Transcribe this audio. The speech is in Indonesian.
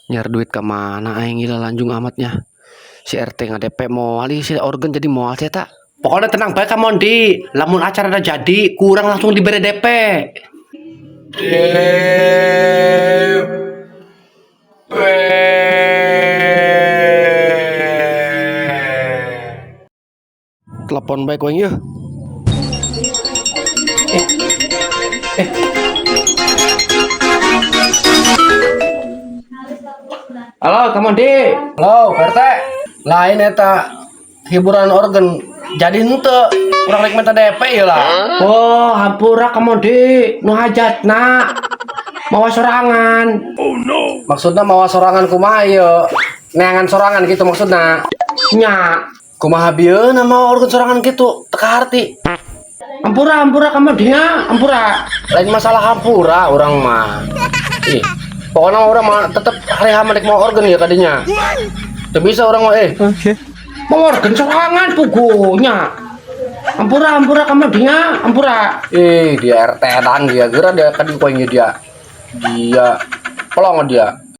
Nyar duit ke mana aing gila lanjung amatnya. Si RT ngadepe moal si organ jadi moal saya tak. Pokoknya tenang baik kamu Mondi. Lamun acara udah jadi, kurang langsung diberi DP. Telepon baik weng yuk. Halo, kamu di. Halo, RT. Lain eta hiburan organ. Jadi ente kurang rek minta DP ya lah. Oh, hampura kamu di. Nu hajat nak. Mawa sorangan. Oh no. Maksudnya mawa sorangan kumaha ya? Neangan sorangan gitu maksudnya. Nya, kumaha bieuna mau organ sorangan gitu, teka harti. Ampura kamu dia, ampura. Lain masalah hampura orang mah. Ih, pokoknya orang mah tetep hari hamadik mau organ ya tadinya. Tidak bisa orang mah mau organ sorangan pugunya. Ampura kamu dia, ampura. Dia RT dan dia geura dia kadi koinnya dia. Dia pelong dia.